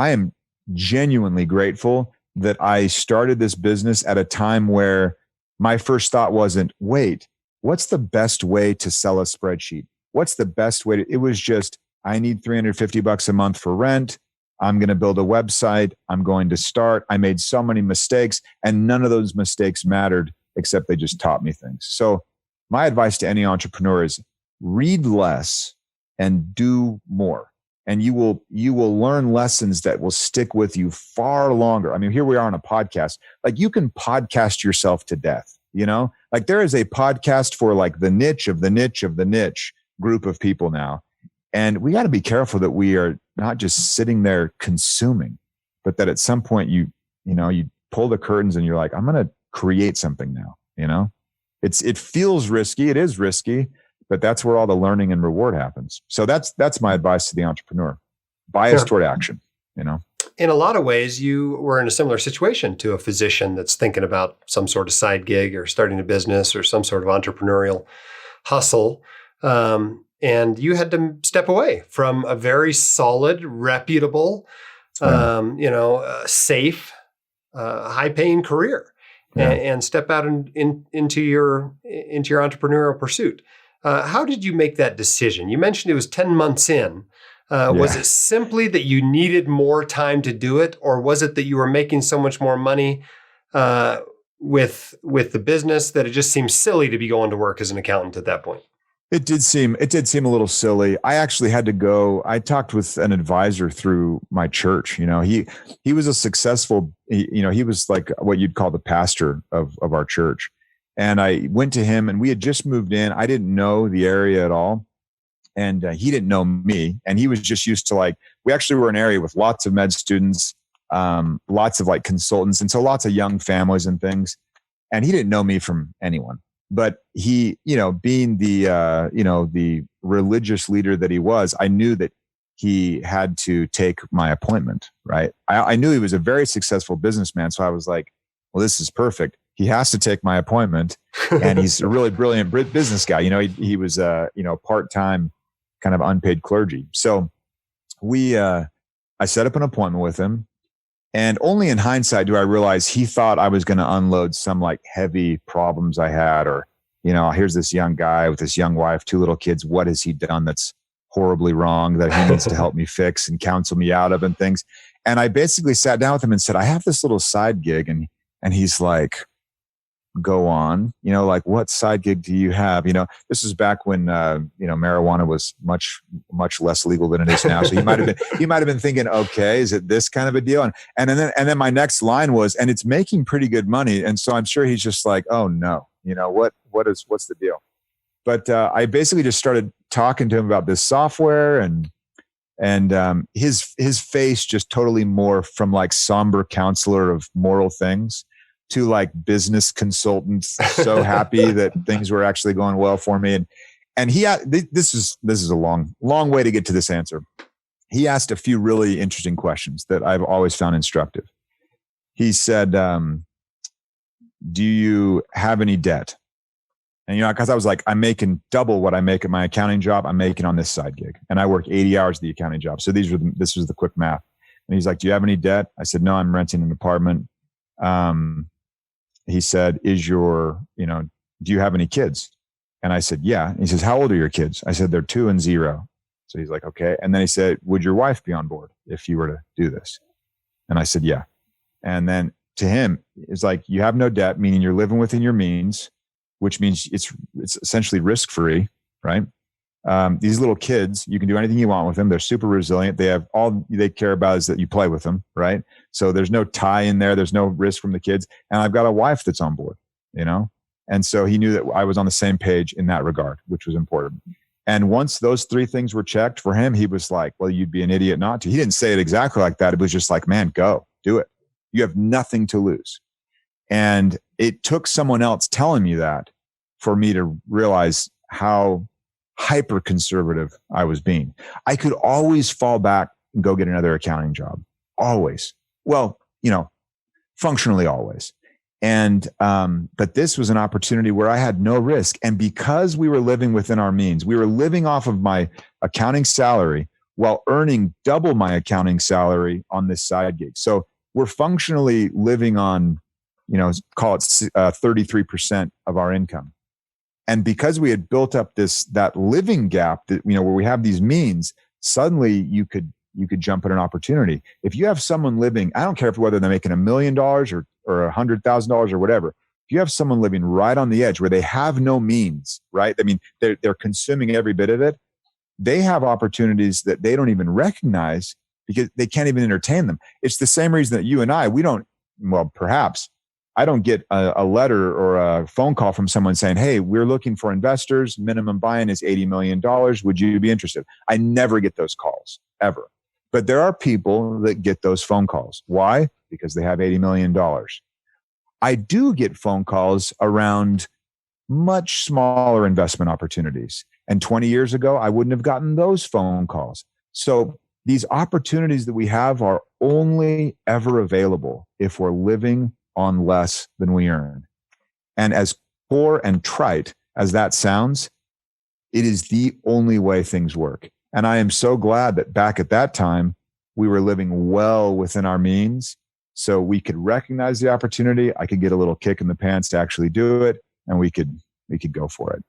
am genuinely grateful that I started this business at a time where my first thought wasn't, wait, what's the best way to sell a spreadsheet? What's the best way to, it was just, I need $350 a month for rent. I'm going to build a website. I'm going to start. I made so many mistakes, and none of those mistakes mattered, except they just taught me things. So my advice to any entrepreneur is read less and do more. And you will learn lessons that will stick with you far longer. I mean, here we are on a podcast. Like you can podcast yourself to death, like there is a podcast for like the niche of the niche of the niche group of people now. And we got to be careful that we are not just sitting there consuming, but that at some point you pull the curtains and you're like, I'm going to create something now, It feels risky. It is risky, but that's where all the learning and reward happens. So that's my advice to the entrepreneur. Bias toward action, In a lot of ways, you were in a similar situation to a physician that's thinking about some sort of side gig or starting a business or some sort of entrepreneurial hustle. And you had to step away from a very solid, reputable, safe, high-paying career. And step out into your entrepreneurial pursuit. How did you make that decision? You mentioned it was 10 months in. Was it simply that you needed more time to do it, or was it that you were making so much more money with the business that it just seemed silly to be going to work as an accountant at that point? It did seem a little silly. I actually had to go. I talked with an advisor through my church. He was a successful, he was like what you'd call the pastor of our church. And I went to him, and we had just moved in. I didn't know the area at all. And he didn't know me. And he was just used to we actually were an area with lots of med students, lots of consultants. And so lots of young families and things. And he didn't know me from anyone. But he, being the religious leader that he was, I knew that he had to take my appointment, right? I knew he was a very successful businessman. So I was like, well, this is perfect. He has to take my appointment. And he's a really brilliant business guy. He was, part-time kind of unpaid clergy. So I set up an appointment with him. And only in hindsight do I realize he thought I was going to unload some heavy problems I had, or, here's this young guy with this young wife, 2 little kids. What has he done that's horribly wrong that he needs to help me fix and counsel me out of and things? And I basically sat down with him and said, I have this little side gig. And he's like, go on, what side gig do you have? This is back when, marijuana was much, much less legal than it is now. So he might've been thinking, okay, is it this kind of a deal? And then my next line was, and it's making pretty good money. And so I'm sure he's just like, oh no, what's the deal? But I basically just started talking to him about this software, and And his face just totally morphed from like somber counselor of moral things to like business consultant, so happy that things were actually going well for me. And he had, this is a long way to get to this answer. He asked a few really interesting questions that I've always found instructive. He said, do you have any debt? And, because I was like, I'm making double what I make at my accounting job. I'm making on this side gig. And I work 80 hours at the accounting job. So this was the quick math. And he's like, do you have any debt? I said, no, I'm renting an apartment. He said, do you have any kids? And I said, yeah. And he says, how old are your kids? I said, they're 2 and 0. So he's like, okay. And then he said, would your wife be on board if you were to do this? And I said, yeah. And then to him, it's like, you have no debt, meaning you're living within your means, which means it's essentially risk-free, right? These little kids, you can do anything you want with them. They're super resilient. They have all they care about is that you play with them, right? So there's no tie in there. There's no risk from the kids. And I've got a wife that's on board, And so he knew that I was on the same page in that regard, which was important. And once those 3 things were checked for him, he was like, well, you'd be an idiot not to. He didn't say it exactly like that. It was just like, man, go, do it. You have nothing to lose. And it took someone else telling me that for me to realize how hyper conservative I was being. I could always fall back and go get another accounting job. Always. Well, functionally always. And, but this was an opportunity where I had no risk. And because we were living within our means, we were living off of my accounting salary while earning double my accounting salary on this side gig. So we're functionally living on, call it 33% of our income. And because we had built up that living gap that, where we have these means, suddenly you could jump at an opportunity. If you have someone living, I don't care whether they're making $1 million or $100,000 or whatever. If you have someone living right on the edge where they have no means, right? I mean, they're consuming every bit of it. They have opportunities that they don't even recognize because they can't even entertain them. It's the same reason that you and I, perhaps I don't get a letter or a phone call from someone saying, hey, we're looking for investors. Minimum buy-in is $80 million. Would you be interested? I never get those calls, ever. But there are people that get those phone calls. Why? Because they have $80 million. I do get phone calls around much smaller investment opportunities. And 20 years ago, I wouldn't have gotten those phone calls. So these opportunities that we have are only ever available if we're living on less than we earn. And as poor and trite as that sounds, it is the only way things work. And I am so glad that back at that time, we were living well within our means. So we could recognize the opportunity. I could get a little kick in the pants to actually do it. And we could go for it.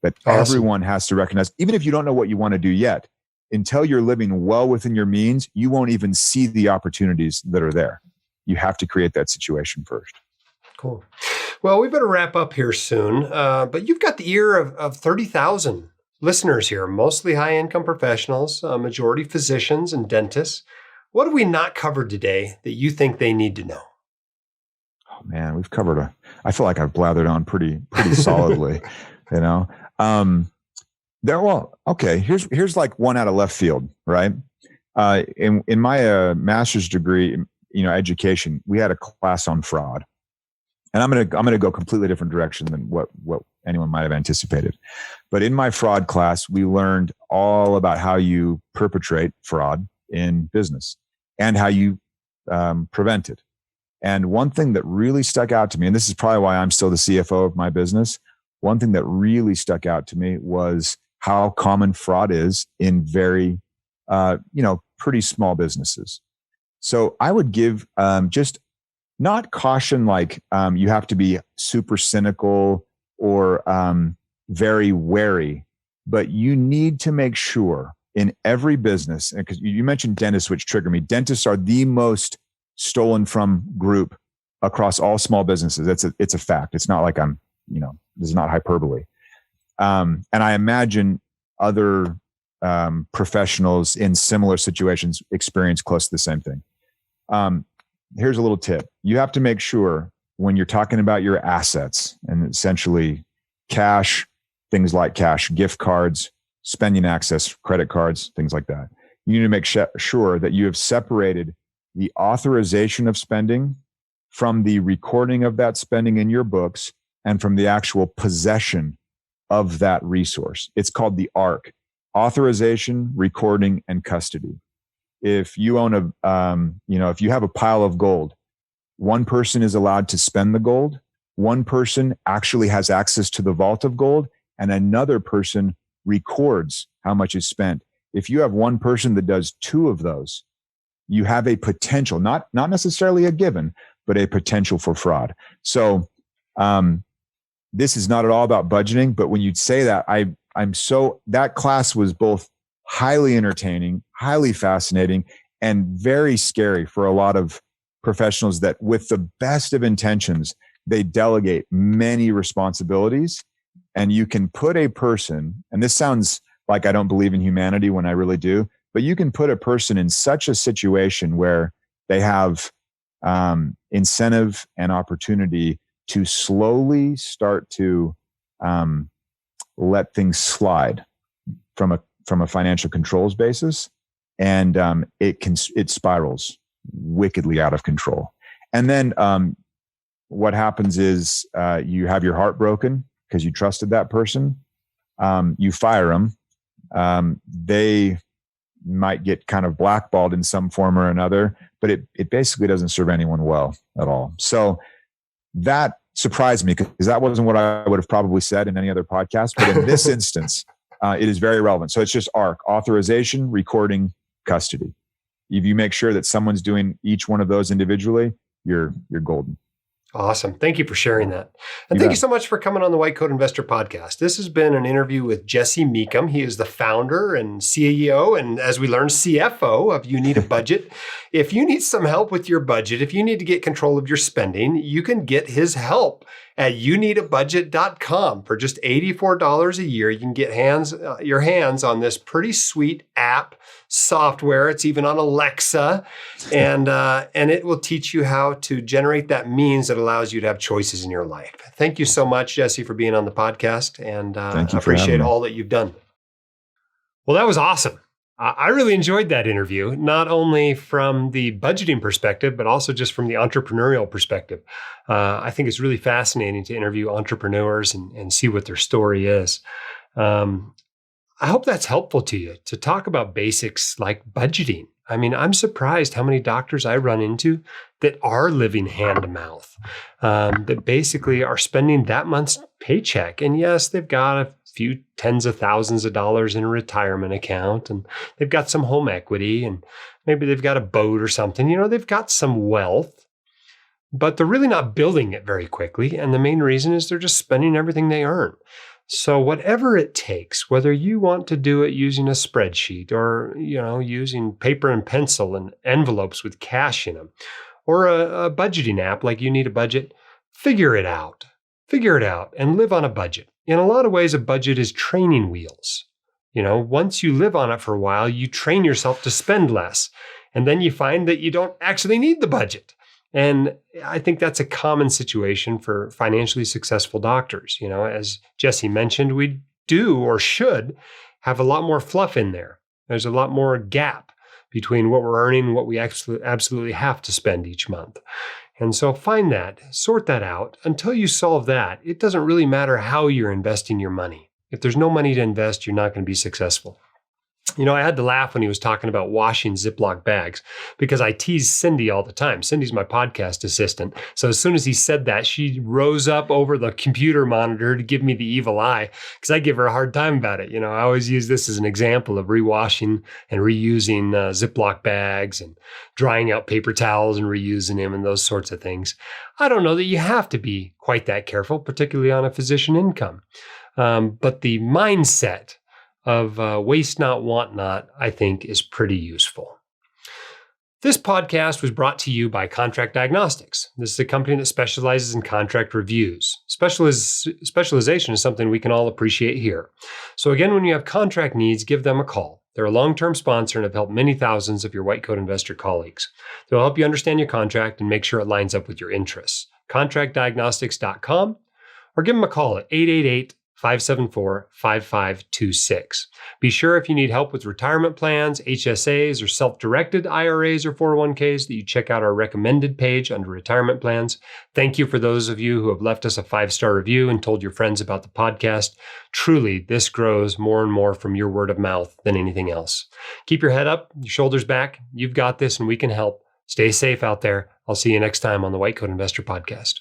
But awesome. Everyone has to recognize, even if you don't know what you want to do yet, until you're living well within your means, you won't even see the opportunities that are there. You have to create that situation first. Cool. Well, we better wrap up here soon. But you've got the ear of 30,000 listeners here, mostly high-income professionals, majority physicians and dentists. What have we not covered today that you think they need to know? Oh man, we've covered I feel like I've blathered on pretty solidly, Okay, here's like one out of left field, right? In my master's degree, education, we had a class on fraud, and I'm gonna go completely different direction than what anyone might have anticipated. But in my fraud class, we learned all about how you perpetrate fraud in business and how you prevent it. And one thing that really stuck out to me, and this is probably why I'm still the CFO of my business, one thing that really stuck out to me was how common fraud is in very, pretty small businesses. So I would give just not caution like you have to be super cynical or very wary, but you need to make sure in every business, because you mentioned dentists, which triggered me. Dentists are the most stolen from group across all small businesses. It's a fact. It's not like this is not hyperbole. And I imagine other professionals in similar situations experience close to the same thing. Here's a little tip. You have to make sure when you're talking about your assets and essentially cash, things like cash, gift cards, spending access, credit cards, things like that. you need to make sure that you have separated the authorization of spending from the recording of that spending in your books and from the actual possession of that resource. It's called the ARC: authorization, recording, and custody. If you own if you have a pile of gold, one person is allowed to spend the gold, one person actually has access to the vault of gold, and another person records how much is spent. If you have one person that does two of those, you have a potential, not necessarily a given, but a potential for fraud. So this is not at all about budgeting, but when you'd say that, that class was both highly entertaining, highly fascinating, and very scary for a lot of professionals that, with the best of intentions, they delegate many responsibilities. And you can put a person, and this sounds like I don't believe in humanity when I really do, but you can put a person in such a situation where they have incentive and opportunity to slowly start to let things slide from a financial controls basis, and it spirals wickedly out of control. And then what happens is you have your heart broken because you trusted that person. You fire them. They might get kind of blackballed in some form or another, but it basically doesn't serve anyone well at all. So that surprised me, because that wasn't what I would have probably said in any other podcast. But in this instance, it is very relevant. So it's just ARC: authorization, recording, custody. If you make sure that someone's doing each one of those individually, you're golden. Awesome. Thank you for sharing that. And thank you so much for coming on the White Coat Investor podcast. This has been an interview with Jesse Mecham. He is the founder and CEO, and as we learned, CFO of You Need a Budget. If you need some help with your budget, if you need to get control of your spending, you can get his help at youneedabudget.com. For just $84 a year, you can get your hands on this pretty sweet app software. It's even on Alexa, and it will teach you how to generate that means that allows you to have choices in your life. Thank you so much, Jesse, for being on the podcast, and I appreciate all that you've done. Well, that was awesome. I really enjoyed that interview, not only from the budgeting perspective, but also just from the entrepreneurial perspective. I think it's really fascinating to interview entrepreneurs and see what their story is. I hope that's helpful to you, to talk about basics like budgeting. I mean, I'm surprised how many doctors I run into that are living hand to mouth, that basically are spending that month's paycheck. And yes, they've got a few tens of thousands of dollars in a retirement account, and they've got some home equity, and maybe they've got a boat or something. You know, they've got some wealth, but they're really not building it very quickly. And the main reason is they're just spending everything they earn. So whatever it takes, whether you want to do it using a spreadsheet or, using paper and pencil and envelopes with cash in them, or a budgeting app like You Need a Budget, figure it out and live on a budget. In a lot of ways, a budget is training wheels. Once you live on it for a while, you train yourself to spend less. And then you find that you don't actually need the budget. And I think that's a common situation for financially successful doctors. As Jesse mentioned, we do or should have a lot more fluff in there. There's a lot more gap between what we're earning and what we absolutely have to spend each month. And so find that, sort that out. Until you solve that, it doesn't really matter how you're investing your money. If there's no money to invest, you're not going to be successful. I had to laugh when he was talking about washing Ziploc bags, because I tease Cindy all the time. Cindy's my podcast assistant. So as soon as he said that, she rose up over the computer monitor to give me the evil eye, because I give her a hard time about it. I always use this as an example of rewashing and reusing Ziploc bags and drying out paper towels and reusing them and those sorts of things. I don't know that you have to be quite that careful, particularly on a physician income. But the mindset of waste not, want not, I think is pretty useful. This podcast was brought to you by Contract Diagnostics. This is a company that specializes in contract reviews. Specialization is something we can all appreciate here. So again, when you have contract needs, give them a call. They're a long-term sponsor and have helped many thousands of your White Coat Investor colleagues. They'll help you understand your contract and make sure it lines up with your interests. ContractDiagnostics.com, or give them a call at 888-574-5526. Be sure if you need help with retirement plans, HSAs, or self-directed IRAs or 401ks that you check out our recommended page under retirement plans. Thank you for those of you who have left us a 5-star review and told your friends about the podcast. Truly, this grows more and more from your word of mouth than anything else. Keep your head up, your shoulders back. You've got this and we can help. Stay safe out there. I'll see you next time on the White Coat Investor Podcast.